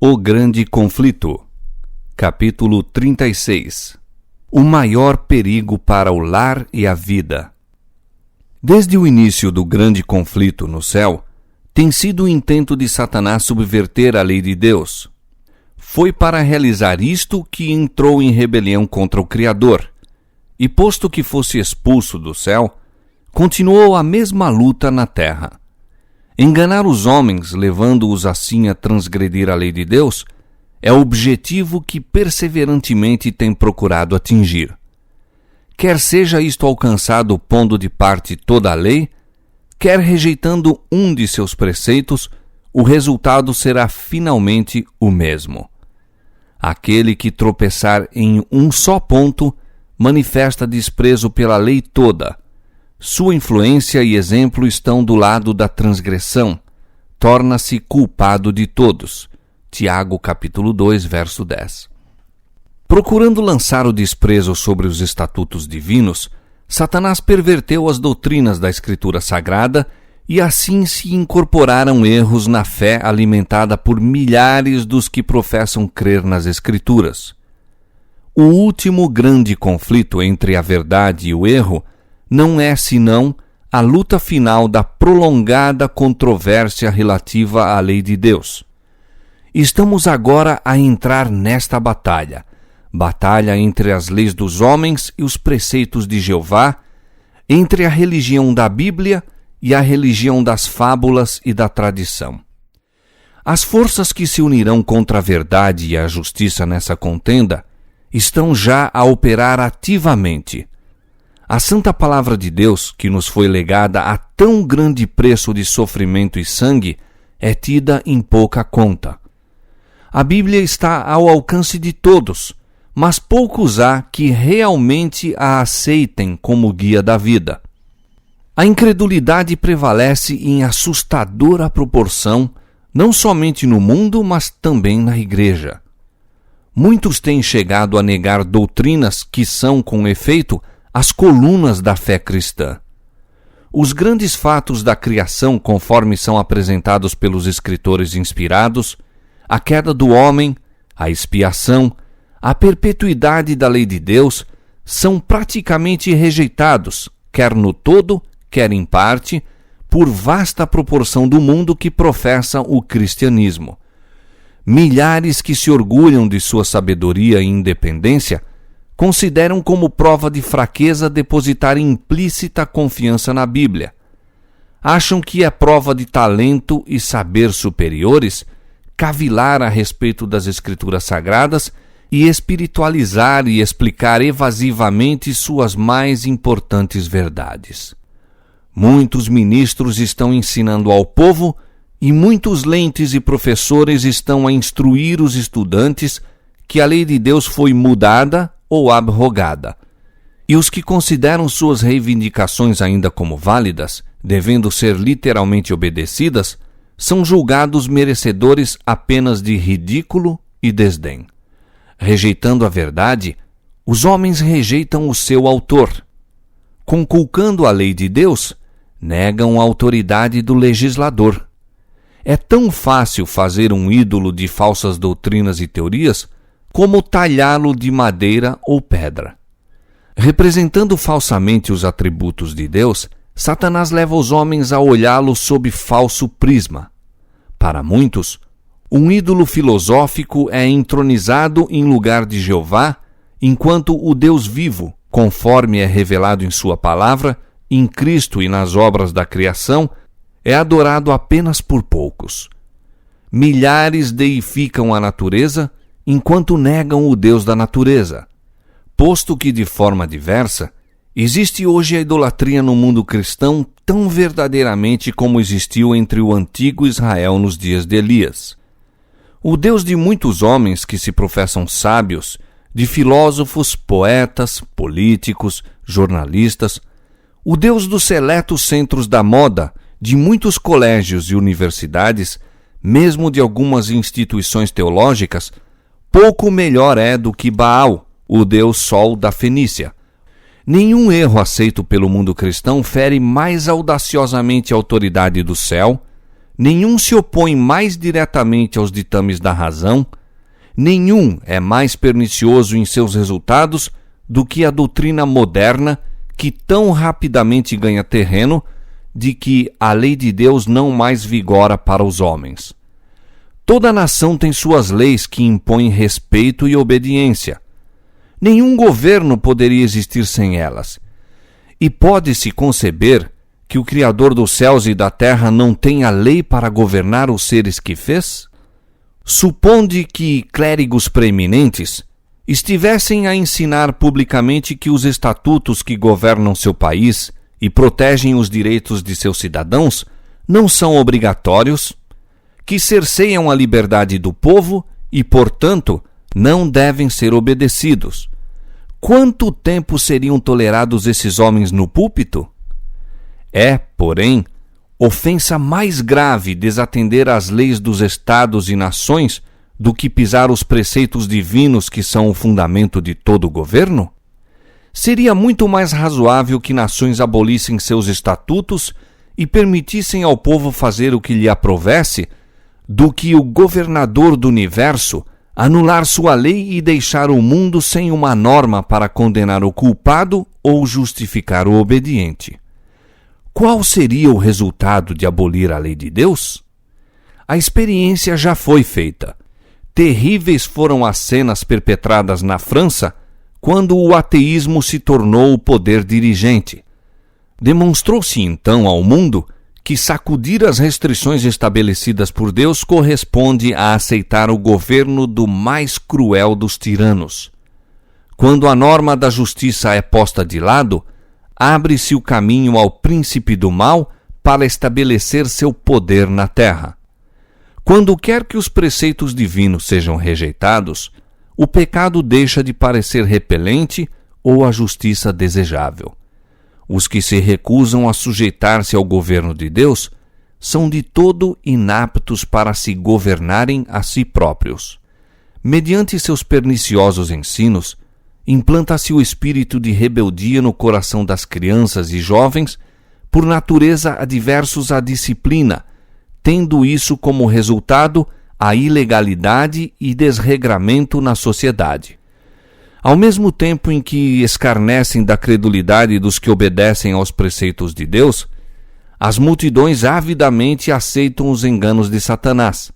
O Grande Conflito. Capítulo 36. O maior perigo para o lar e a vida. Desde o início do grande conflito no céu, tem sido o intento de Satanás subverter a lei de Deus. Foi para realizar isto que entrou em rebelião contra o Criador, e posto que fosse expulso do céu, continuou a mesma luta na terra. Enganar os homens, levando-os assim a transgredir a lei de Deus, é o objetivo que perseverantemente tem procurado atingir. Quer seja isto alcançado pondo de parte toda a lei, quer rejeitando um de seus preceitos, o resultado será finalmente o mesmo. Aquele que tropeçar em um só ponto manifesta desprezo pela lei toda. Sua influência e exemplo estão do lado da transgressão. Torna-se culpado de todos. Tiago capítulo 2, verso 10. Procurando lançar o desprezo sobre os estatutos divinos, Satanás perverteu as doutrinas da Escritura Sagrada e assim se incorporaram erros na fé alimentada por milhares dos que professam crer nas Escrituras. O último grande conflito entre a verdade e o erro não é senão a luta final da prolongada controvérsia relativa à lei de Deus. Estamos agora a entrar nesta batalha entre as leis dos homens e os preceitos de Jeová, entre a religião da Bíblia e a religião das fábulas e da tradição. As forças que se unirão contra a verdade e a justiça nessa contenda estão já a operar ativamente. A santa palavra de Deus, que nos foi legada a tão grande preço de sofrimento e sangue, é tida em pouca conta. A Bíblia está ao alcance de todos, mas poucos há que realmente a aceitem como guia da vida. A incredulidade prevalece em assustadora proporção, não somente no mundo, mas também na igreja. Muitos têm chegado a negar doutrinas que são, com efeito, as colunas da fé cristã. Os grandes fatos da criação, conforme são apresentados pelos escritores inspirados, a queda do homem, a expiação, a perpetuidade da lei de Deus, são praticamente rejeitados, quer no todo, quer em parte, por vasta proporção do mundo que professa o cristianismo. Milhares que se orgulham de sua sabedoria e independência consideram como prova de fraqueza depositar implícita confiança na Bíblia. Acham que é prova de talento e saber superiores cavilar a respeito das Escrituras Sagradas e espiritualizar e explicar evasivamente suas mais importantes verdades. Muitos ministros estão ensinando ao povo e muitos lentes e professores estão a instruir os estudantes que a lei de Deus foi mudada ou abrogada. E os que consideram suas reivindicações ainda como válidas, devendo ser literalmente obedecidas, são julgados merecedores apenas de ridículo e desdém. Rejeitando a verdade, os homens rejeitam o seu autor. Conculcando a lei de Deus, negam a autoridade do legislador. É tão fácil fazer um ídolo de falsas doutrinas e teorias como talhá-lo de madeira ou pedra. Representando falsamente os atributos de Deus, Satanás leva os homens a olhá-lo sob falso prisma. Para muitos, um ídolo filosófico é entronizado em lugar de Jeová, enquanto o Deus vivo, conforme é revelado em sua palavra, em Cristo e nas obras da criação, é adorado apenas por poucos. Milhares deificam a natureza, enquanto negam o Deus da natureza. Posto que, de forma diversa, existe hoje a idolatria no mundo cristão tão verdadeiramente como existiu entre o antigo Israel nos dias de Elias. O Deus de muitos homens que se professam sábios, de filósofos, poetas, políticos, jornalistas, o Deus dos seletos centros da moda, de muitos colégios e universidades, mesmo de algumas instituições teológicas, pouco melhor é do que Baal, o deus Sol da Fenícia. Nenhum erro aceito pelo mundo cristão fere mais audaciosamente a autoridade do céu, nenhum se opõe mais diretamente aos ditames da razão, nenhum é mais pernicioso em seus resultados do que a doutrina moderna, que tão rapidamente ganha terreno, de que a lei de Deus não mais vigora para os homens. Toda nação tem suas leis que impõem respeito e obediência. Nenhum governo poderia existir sem elas. E pode-se conceber que o Criador dos céus e da terra não tenha lei para governar os seres que fez? Suponde que clérigos preeminentes estivessem a ensinar publicamente que os estatutos que governam seu país e protegem os direitos de seus cidadãos não são obrigatórios, que cerceiam a liberdade do povo e, portanto, não devem ser obedecidos. Quanto tempo seriam tolerados esses homens no púlpito? É, porém, ofensa mais grave desatender às leis dos estados e nações do que pisar os preceitos divinos que são o fundamento de todo o governo? Seria muito mais razoável que nações abolissem seus estatutos e permitissem ao povo fazer o que lhe aprovesse, do que o governador do universo anular sua lei e deixar o mundo sem uma norma para condenar o culpado ou justificar o obediente. Qual seria o resultado de abolir a lei de Deus? A experiência já foi feita. Terríveis foram as cenas perpetradas na França quando o ateísmo se tornou o poder dirigente. Demonstrou-se então ao mundo que sacudir as restrições estabelecidas por Deus corresponde a aceitar o governo do mais cruel dos tiranos. Quando a norma da justiça é posta de lado, abre-se o caminho ao príncipe do mal para estabelecer seu poder na terra. Quando quer que os preceitos divinos sejam rejeitados, o pecado deixa de parecer repelente ou a justiça desejável. Os que se recusam a sujeitar-se ao governo de Deus são de todo inaptos para se governarem a si próprios. Mediante seus perniciosos ensinos, implanta-se o espírito de rebeldia no coração das crianças e jovens, por natureza adversos à disciplina, tendo isso como resultado a ilegalidade e desregramento na sociedade. Ao mesmo tempo em que escarnecem da credulidade dos que obedecem aos preceitos de Deus, as multidões avidamente aceitam os enganos de Satanás,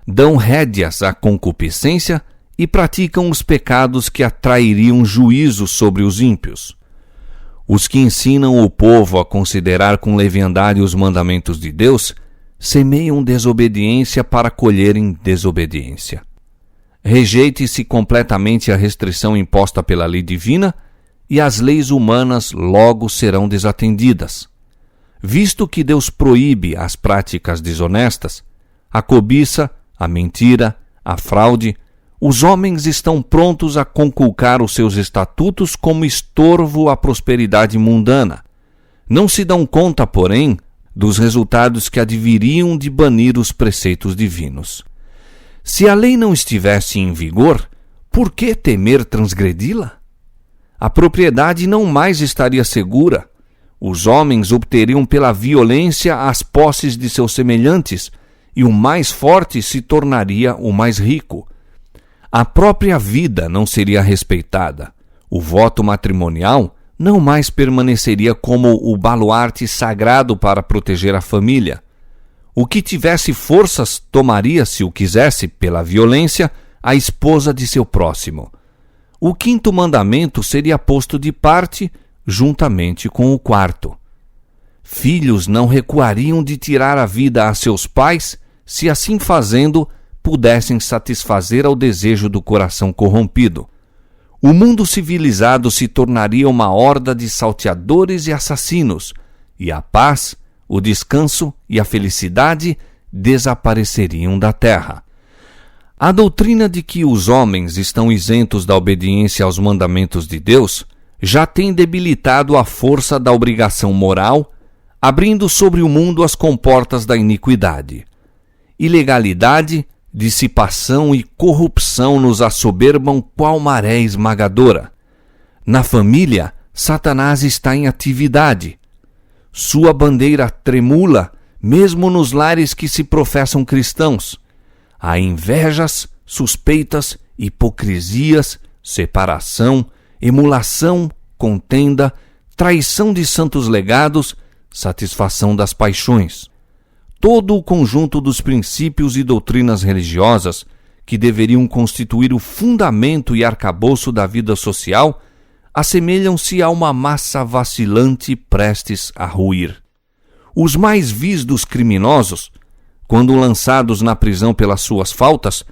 dão rédeas à concupiscência e praticam os pecados que atrairiam juízo sobre os ímpios. Os que ensinam o povo a considerar com leviandade os mandamentos de Deus semeiam desobediência para colherem desobediência. Rejeite-se completamente a restrição imposta pela lei divina e as leis humanas logo serão desatendidas. Visto que Deus proíbe as práticas desonestas, a cobiça, a mentira, a fraude, os homens estão prontos a conculcar os seus estatutos como estorvo à prosperidade mundana. Não se dão conta, porém, dos resultados que adviriam de banir os preceitos divinos. Se a lei não estivesse em vigor, por que temer transgredi-la? A propriedade não mais estaria segura. Os homens obteriam pela violência as posses de seus semelhantes, e o mais forte se tornaria o mais rico. A própria vida não seria respeitada. O voto matrimonial não mais permaneceria como o baluarte sagrado para proteger a família. O que tivesse forças tomaria, se o quisesse, pela violência, a esposa de seu próximo. O quinto mandamento seria posto de parte, juntamente com o quarto. Filhos não recuariam de tirar a vida a seus pais, se assim fazendo pudessem satisfazer ao desejo do coração corrompido. O mundo civilizado se tornaria uma horda de salteadores e assassinos, e a paz, o descanso e a felicidade desapareceriam da terra. A doutrina de que os homens estão isentos da obediência aos mandamentos de Deus já tem debilitado a força da obrigação moral, abrindo sobre o mundo as comportas da iniquidade. Ilegalidade, dissipação e corrupção nos assoberbam qual maré esmagadora. Na família, Satanás está em atividade. Sua bandeira tremula, mesmo nos lares que se professam cristãos. Há invejas, suspeitas, hipocrisias, separação, emulação, contenda, traição de santos legados, satisfação das paixões. Todo o conjunto dos princípios e doutrinas religiosas que deveriam constituir o fundamento e arcabouço da vida social assemelham-se a uma massa vacilante prestes a ruir. Os mais vis dos criminosos, quando lançados na prisão pelas suas faltas,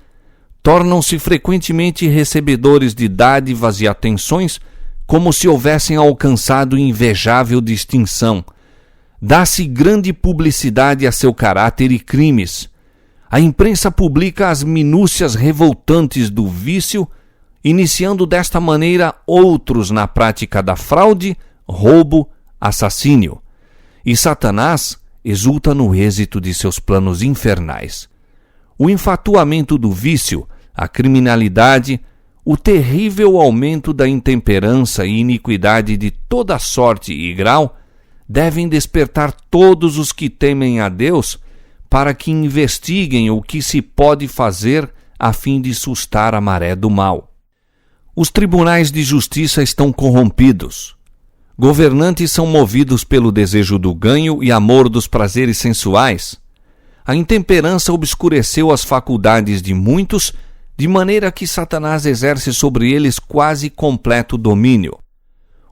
tornam-se frequentemente recebedores de dádivas e atenções como se houvessem alcançado invejável distinção. Dá-se grande publicidade a seu caráter e crimes. A imprensa publica as minúcias revoltantes do vício, iniciando desta maneira outros na prática da fraude, roubo, assassínio. E Satanás exulta no êxito de seus planos infernais. O enfatuamento do vício, a criminalidade, o terrível aumento da intemperança e iniquidade de toda sorte e grau devem despertar todos os que temem a Deus para que investiguem o que se pode fazer a fim de sustar a maré do mal. Os tribunais de justiça estão corrompidos. Governantes são movidos pelo desejo do ganho e amor dos prazeres sensuais. A intemperança obscureceu as faculdades de muitos, de maneira que Satanás exerce sobre eles quase completo domínio.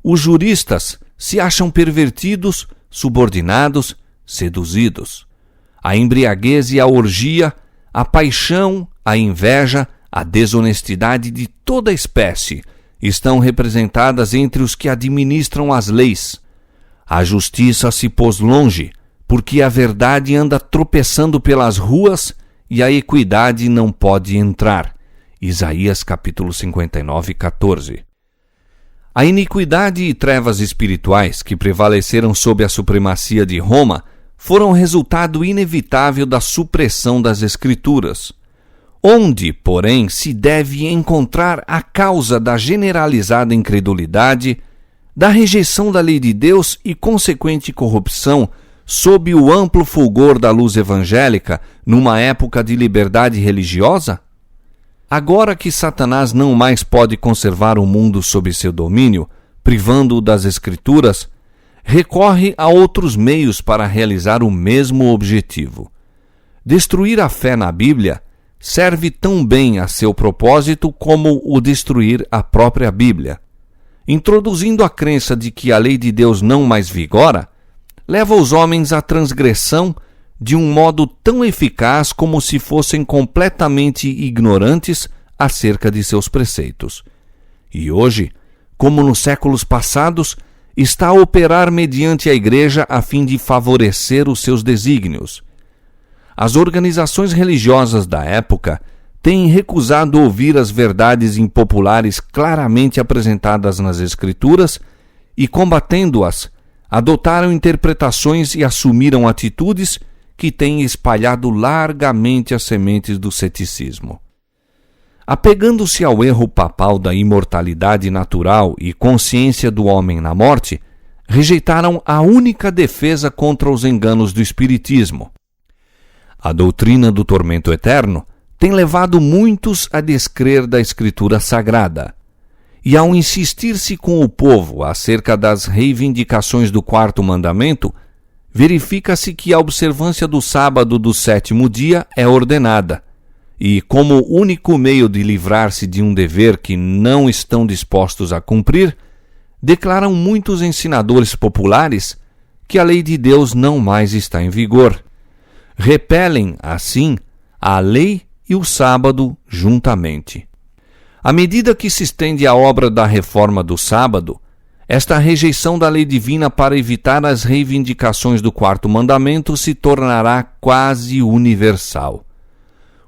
Os juristas se acham pervertidos, subordinados, seduzidos. A embriaguez e a orgia, a paixão, a inveja, a desonestidade de toda espécie estão representadas entre os que administram as leis. A justiça se pôs longe, porque a verdade anda tropeçando pelas ruas e a equidade não pode entrar. Isaías capítulo 59, 14. A iniquidade e trevas espirituais que prevaleceram sob a supremacia de Roma foram resultado inevitável da supressão das Escrituras. Onde, porém, se deve encontrar a causa da generalizada incredulidade, da rejeição da lei de Deus e consequente corrupção sob o amplo fulgor da luz evangélica numa época de liberdade religiosa? Agora que Satanás não mais pode conservar o mundo sob seu domínio, privando-o das Escrituras, recorre a outros meios para realizar o mesmo objetivo. Destruir a fé na Bíblia serve tão bem a seu propósito como o destruir a própria Bíblia. Introduzindo a crença de que a lei de Deus não mais vigora, leva os homens à transgressão de um modo tão eficaz como se fossem completamente ignorantes acerca de seus preceitos. E hoje, como nos séculos passados, está a operar mediante a Igreja a fim de favorecer os seus desígnios. As organizações religiosas da época têm recusado ouvir as verdades impopulares claramente apresentadas nas Escrituras e, combatendo-as, adotaram interpretações e assumiram atitudes que têm espalhado largamente as sementes do ceticismo. Apegando-se ao erro papal da imortalidade natural e consciência do homem na morte, rejeitaram a única defesa contra os enganos do Espiritismo. A doutrina do tormento eterno tem levado muitos a descrer da Escritura Sagrada. E ao insistir-se com o povo acerca das reivindicações do quarto mandamento, verifica-se que a observância do sábado do sétimo dia é ordenada, e como único meio de livrar-se de um dever que não estão dispostos a cumprir, declaram muitos ensinadores populares que a lei de Deus não mais está em vigor. Repelem, assim, a lei e o sábado juntamente. À medida que se estende a obra da reforma do sábado, esta rejeição da lei divina para evitar as reivindicações do quarto mandamento se tornará quase universal.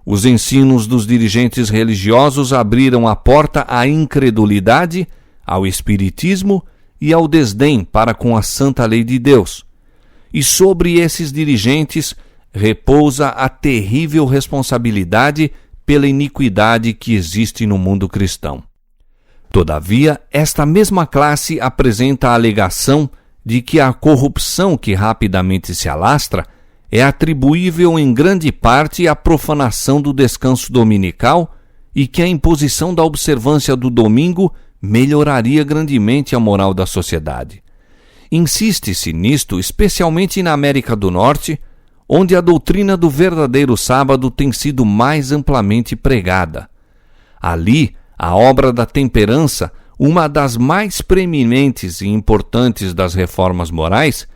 Os ensinos dos dirigentes religiosos abriram a porta à incredulidade, ao espiritismo e ao desdém para com a santa lei de Deus. E sobre esses dirigentes repousa a terrível responsabilidade pela iniquidade que existe no mundo cristão. Todavia, esta mesma classe apresenta a alegação de que a corrupção que rapidamente se alastra é atribuível em grande parte à profanação do descanso dominical e que a imposição da observância do domingo melhoraria grandemente a moral da sociedade. Insiste-se nisto especialmente na América do Norte, onde a doutrina do verdadeiro sábado tem sido mais amplamente pregada. Ali, a obra da temperança, uma das mais preeminentes e importantes das reformas morais,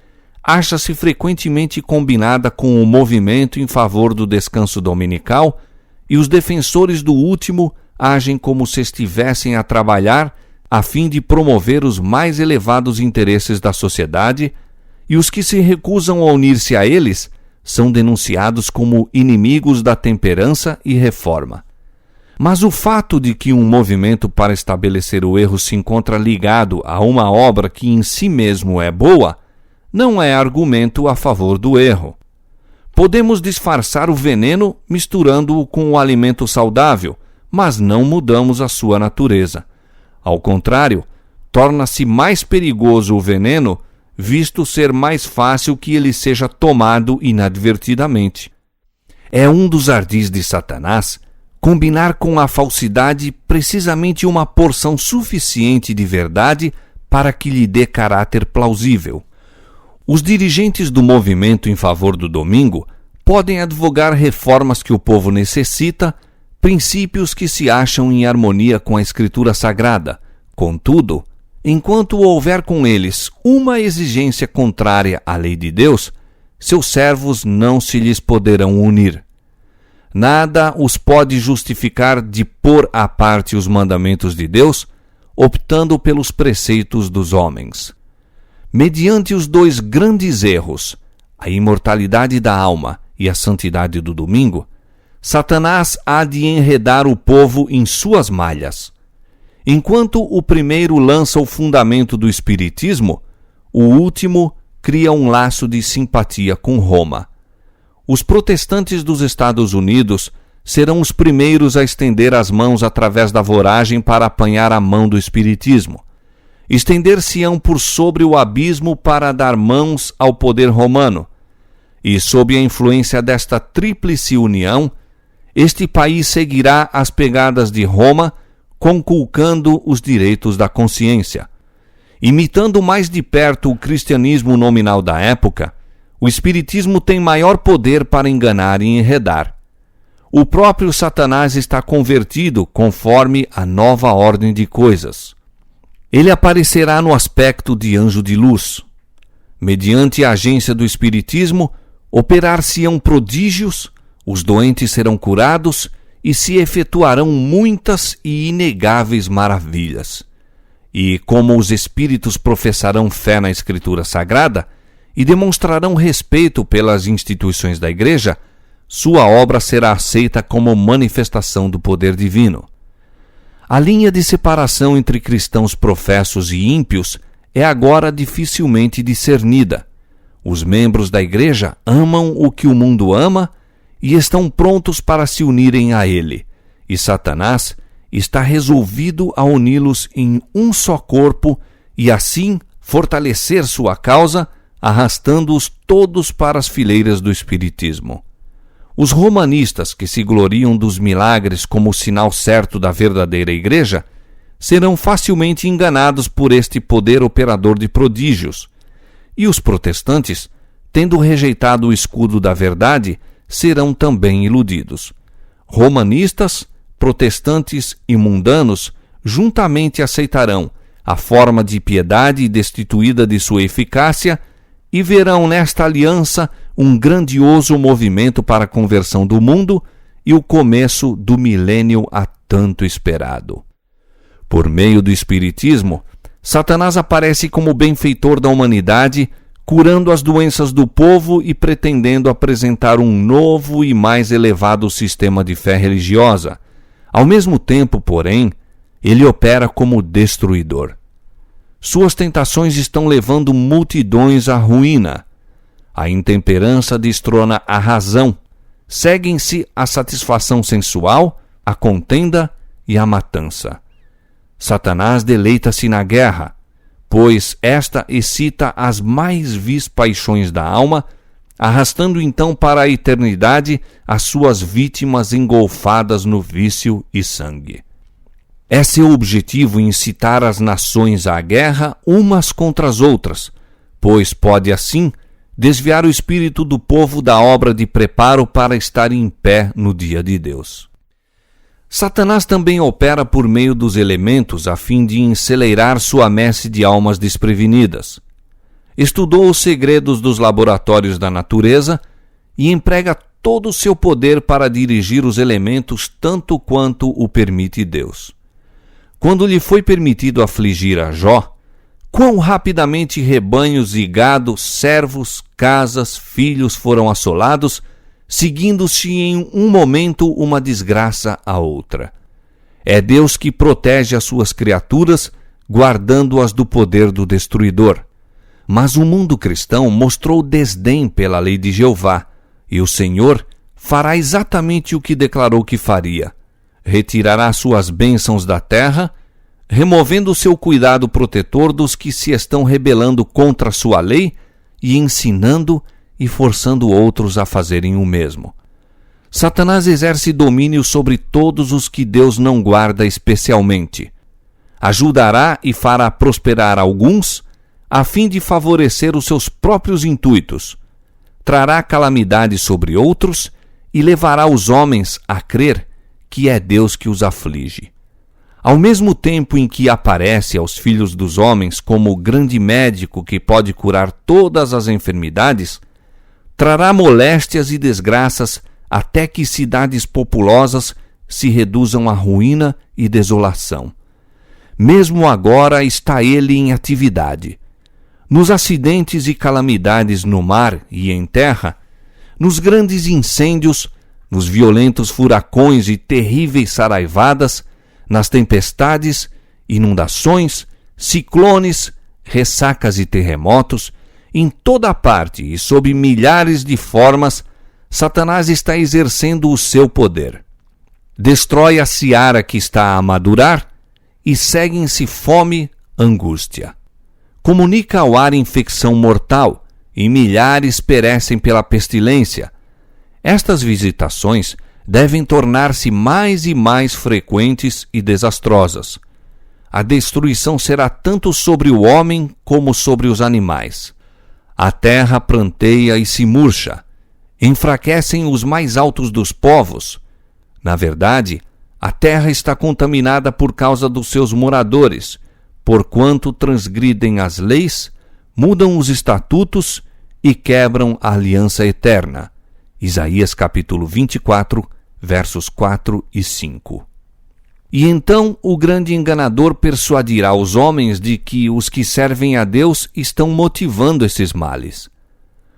acha-se frequentemente combinada com o movimento em favor do descanso dominical, e os defensores do último agem como se estivessem a trabalhar a fim de promover os mais elevados interesses da sociedade, e os que se recusam a unir-se a eles são denunciados como inimigos da temperança e reforma. Mas o fato de que um movimento para estabelecer o erro se encontra ligado a uma obra que em si mesmo é boa, não é argumento a favor do erro. Podemos disfarçar o veneno misturando-o com o alimento saudável, mas não mudamos a sua natureza. Ao contrário, torna-se mais perigoso o veneno, visto ser mais fácil que ele seja tomado inadvertidamente. É um dos ardis de Satanás combinar com a falsidade precisamente uma porção suficiente de verdade para que lhe dê caráter plausível. Os dirigentes do movimento em favor do domingo podem advogar reformas que o povo necessita, princípios que se acham em harmonia com a Escritura Sagrada. Contudo, enquanto houver com eles uma exigência contrária à lei de Deus, seus servos não se lhes poderão unir. Nada os pode justificar de pôr à parte os mandamentos de Deus, optando pelos preceitos dos homens. Mediante os dois grandes erros, a imortalidade da alma e a santidade do domingo, Satanás há de enredar o povo em suas malhas. Enquanto o primeiro lança o fundamento do espiritismo, o último cria um laço de simpatia com Roma. Os protestantes dos Estados Unidos serão os primeiros a estender as mãos através da voragem para apanhar a mão do espiritismo. Estender-se-ão por sobre o abismo para dar mãos ao poder romano. E, sob a influência desta tríplice união, este país seguirá as pegadas de Roma, conculcando os direitos da consciência. Imitando mais de perto o cristianismo nominal da época, o espiritismo tem maior poder para enganar e enredar. O próprio Satanás está convertido conforme a nova ordem de coisas. Ele aparecerá no aspecto de anjo de luz. Mediante a agência do espiritismo, operar-se-ão prodígios, os doentes serão curados e se efetuarão muitas e inegáveis maravilhas. E como os espíritos professarão fé na Escritura Sagrada e demonstrarão respeito pelas instituições da Igreja, sua obra será aceita como manifestação do poder divino. A linha de separação entre cristãos professos e ímpios é agora dificilmente discernida. Os membros da Igreja amam o que o mundo ama e estão prontos para se unirem a ele, e Satanás está resolvido a uni-los em um só corpo e assim fortalecer sua causa, arrastando-os todos para as fileiras do espiritismo. Os romanistas, que se gloriam dos milagres como o sinal certo da verdadeira Igreja, serão facilmente enganados por este poder operador de prodígios. E os protestantes, tendo rejeitado o escudo da verdade, serão também iludidos. Romanistas, protestantes e mundanos juntamente aceitarão a forma de piedade destituída de sua eficácia e verão nesta aliança um grandioso movimento para a conversão do mundo e o começo do milênio há tanto esperado. Por meio do espiritismo, Satanás aparece como benfeitor da humanidade, curando as doenças do povo e pretendendo apresentar um novo e mais elevado sistema de fé religiosa. Ao mesmo tempo, porém, ele opera como destruidor. Suas tentações estão levando multidões à ruína. A intemperança destrona a razão. Seguem-se a satisfação sensual, a contenda e a matança. Satanás deleita-se na guerra, pois esta excita as mais vis paixões da alma arrastando então para a eternidade as suas vítimas engolfadas no vício e sangue. É seu objetivo incitar as nações à guerra umas contra as outras, pois pode assim desviar o espírito do povo da obra de preparo para estar em pé no dia de Deus. Satanás também opera por meio dos elementos a fim de enceleirar sua messe de almas desprevenidas. Estudou os segredos dos laboratórios da natureza e emprega todo o seu poder para dirigir os elementos tanto quanto o permite Deus. Quando lhe foi permitido afligir a Jó, quão rapidamente rebanhos e gado, servos, casas, filhos foram assolados, seguindo-se em um momento uma desgraça a outra. É Deus que protege as suas criaturas, guardando-as do poder do destruidor. Mas o mundo cristão mostrou desdém pela lei de Jeová, e o Senhor fará exatamente o que declarou que faria. Retirará suas bênçãos da terra, removendo o seu cuidado protetor dos que se estão rebelando contra a sua lei e ensinando e forçando outros a fazerem o mesmo. Satanás exerce domínio sobre todos os que Deus não guarda especialmente. Ajudará e fará prosperar alguns, a fim de favorecer os seus próprios intuitos. Trará calamidade sobre outros e levará os homens a crer que é Deus que os aflige. Ao mesmo tempo em que aparece aos filhos dos homens como o grande médico que pode curar todas as enfermidades, trará moléstias e desgraças até que cidades populosas se reduzam à ruína e desolação. Mesmo agora está ele em atividade. Nos acidentes e calamidades no mar e em terra, nos grandes incêndios, nos violentos furacões e terríveis saraivadas, nas tempestades, inundações, ciclones, ressacas e terremotos, em toda parte e sob milhares de formas, Satanás está exercendo o seu poder. Destrói a seara que está a madurar e seguem-se fome, angústia. Comunica ao ar infecção mortal e milhares perecem pela pestilência. Estas visitações devem tornar-se mais e mais frequentes e desastrosas. A destruição será tanto sobre o homem como sobre os animais. A terra pranteia e se murcha. Enfraquecem os mais altos dos povos. Na verdade, a terra está contaminada por causa dos seus moradores, porquanto transgridem as leis, mudam os estatutos e quebram a aliança eterna. Isaías capítulo 24, versos 4 e 5. E então o grande enganador persuadirá os homens de que os que servem a Deus estão motivando esses males.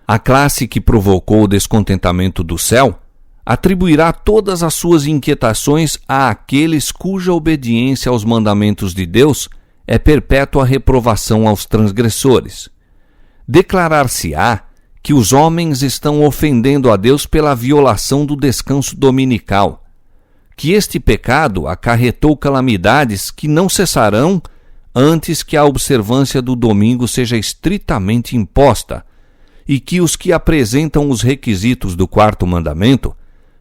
A classe que provocou o descontentamento do céu atribuirá todas as suas inquietações àqueles cuja obediência aos mandamentos de Deus é perpétua reprovação aos transgressores. Declarar-se-á que os homens estão ofendendo a Deus pela violação do descanso dominical, que este pecado acarretou calamidades que não cessarão antes que a observância do domingo seja estritamente imposta, e que os que apresentam os requisitos do quarto mandamento,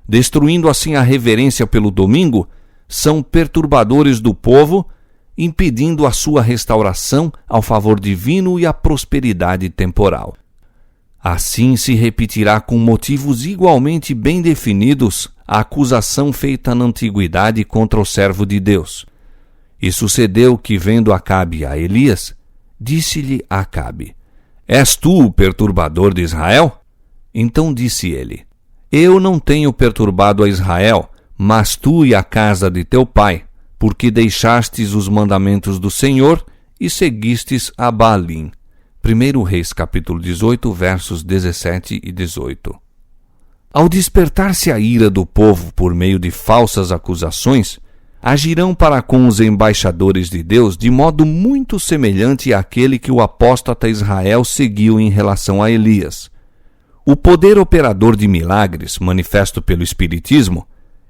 destruindo assim a reverência pelo domingo, são perturbadores do povo, impedindo a sua restauração ao favor divino e a prosperidade temporal. Assim se repetirá com motivos igualmente bem definidos a acusação feita na antiguidade contra o servo de Deus. E sucedeu que, vendo Acabe a Elias, disse-lhe Acabe: És tu o perturbador de Israel? Então disse ele: Eu não tenho perturbado a Israel, mas tu e a casa de teu pai, porque deixastes os mandamentos do Senhor e seguistes a Baalim. 1 Reis capítulo 18, versos 17 e 18. Ao despertar-se a ira do povo por meio de falsas acusações, agirão para com os embaixadores de Deus de modo muito semelhante àquele que o apóstata Israel seguiu em relação a Elias. O poder operador de milagres, manifesto pelo Espiritismo,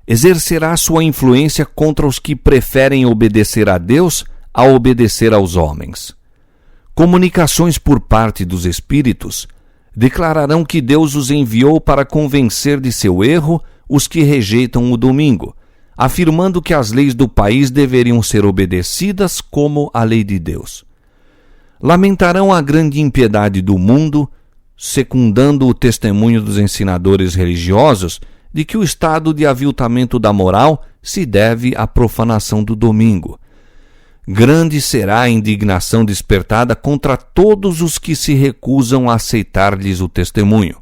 exercerá sua influência contra os que preferem obedecer a Deus a obedecer aos homens. Comunicações por parte dos espíritos declararão que Deus os enviou para convencer de seu erro os que rejeitam o domingo, afirmando que as leis do país deveriam ser obedecidas como a lei de Deus. Lamentarão a grande impiedade do mundo, secundando o testemunho dos ensinadores religiosos de que o estado de aviltamento da moral se deve à profanação do domingo. Grande será a indignação despertada contra todos os que se recusam a aceitar-lhes o testemunho.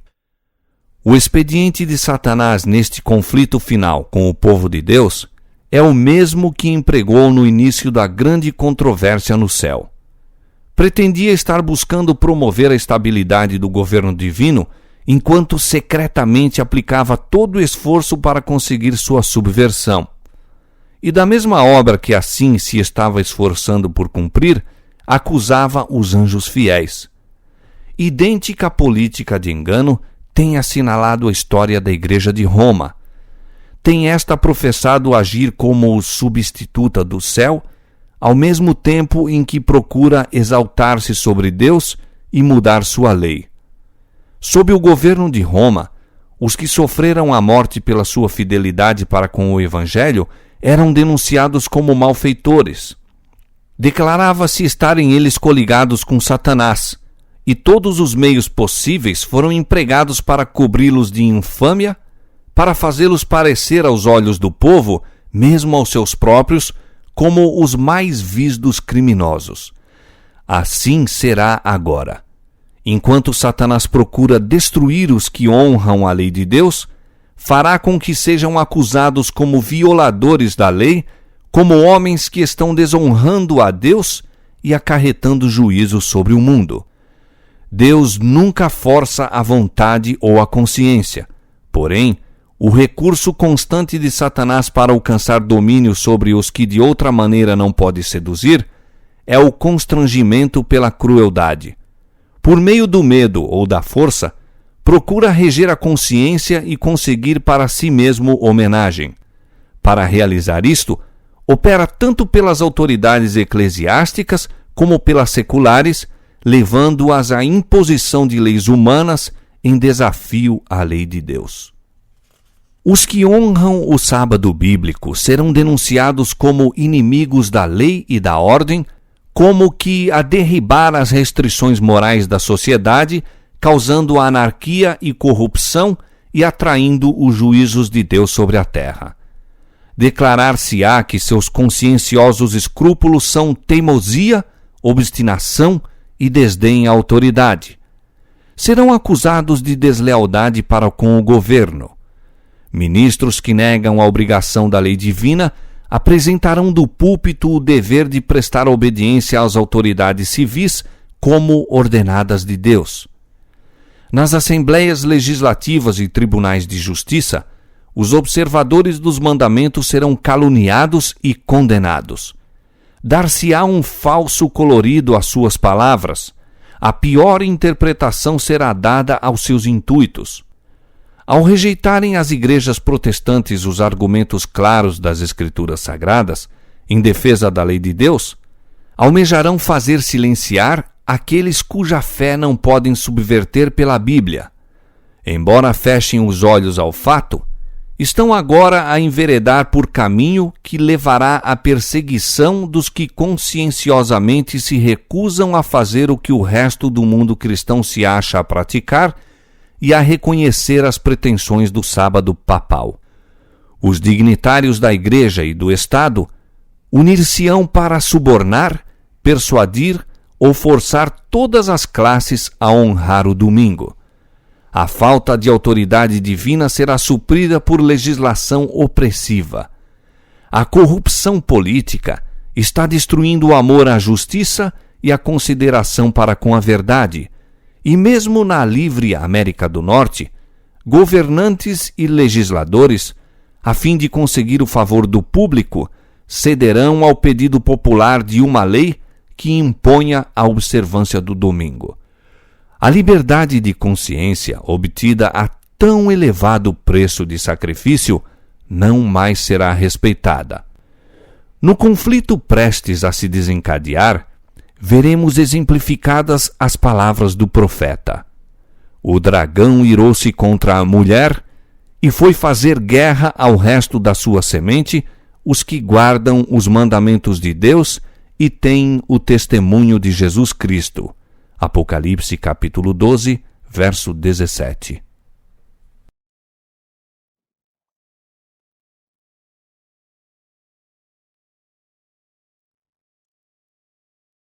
O expediente de Satanás neste conflito final com o povo de Deus é o mesmo que empregou no início da grande controvérsia no céu. Pretendia estar buscando promover a estabilidade do governo divino, enquanto secretamente aplicava todo o esforço para conseguir sua subversão. E da mesma obra que assim se estava esforçando por cumprir, acusava os anjos fiéis. Idêntica política de engano tem assinalado a história da Igreja de Roma. Tem esta professado agir como substituta do céu, ao mesmo tempo em que procura exaltar-se sobre Deus e mudar sua lei. Sob o governo de Roma, os que sofreram a morte pela sua fidelidade para com o Evangelho eram denunciados como malfeitores. Declarava-se estarem eles coligados com Satanás, e todos os meios possíveis foram empregados para cobri-los de infâmia, para fazê-los parecer aos olhos do povo, mesmo aos seus próprios, como os mais vis dos criminosos. Assim será agora. Enquanto Satanás procura destruir os que honram a lei de Deus, fará com que sejam acusados como violadores da lei, como homens que estão desonrando a Deus e acarretando juízo sobre o mundo. Deus nunca força a vontade ou a consciência. Porém, o recurso constante de Satanás para alcançar domínio sobre os que de outra maneira não pode seduzir é o constrangimento pela crueldade. Por meio do medo ou da força, procura reger a consciência e conseguir para si mesmo homenagem. Para realizar isto, opera tanto pelas autoridades eclesiásticas como pelas seculares, levando-as à imposição de leis humanas em desafio à lei de Deus. Os que honram o sábado bíblico serão denunciados como inimigos da lei e da ordem, como que a derribar as restrições morais da sociedade, causando anarquia e corrupção e atraindo os juízos de Deus sobre a terra. Declarar-se-á que seus conscienciosos escrúpulos são teimosia, obstinação e desdém à autoridade. Serão acusados de deslealdade para com o governo. Ministros que negam a obrigação da lei divina apresentarão do púlpito o dever de prestar obediência às autoridades civis como ordenadas de Deus. Nas assembleias legislativas e tribunais de justiça, os observadores dos mandamentos serão caluniados e condenados. Dar-se-á um falso colorido às suas palavras. A pior interpretação será dada aos seus intuitos. Ao rejeitarem as igrejas protestantes os argumentos claros das Escrituras Sagradas, em defesa da lei de Deus, almejarão fazer silenciar aqueles cuja fé não podem subverter pela Bíblia. Embora fechem os olhos ao fato, estão agora a enveredar por caminho que levará à perseguição dos que conscienciosamente se recusam a fazer o que o resto do mundo cristão se acha a praticar e a reconhecer as pretensões do sábado papal. Os dignitários da Igreja e do Estado unir-se-ão para subornar, persuadir ou forçar todas as classes a honrar o domingo. A falta de autoridade divina será suprida por legislação opressiva. A corrupção política está destruindo o amor à justiça e a consideração para com a verdade, e mesmo na livre América do Norte, governantes e legisladores, a fim de conseguir o favor do público, cederão ao pedido popular de uma lei que imponha a observância do domingo. A liberdade de consciência, obtida a tão elevado preço de sacrifício, não mais será respeitada. No conflito prestes a se desencadear, veremos exemplificadas as palavras do profeta. O dragão irou-se contra a mulher e foi fazer guerra ao resto da sua semente, os que guardam os mandamentos de Deus e têm o testemunho de Jesus Cristo. Apocalipse capítulo 12, verso 17.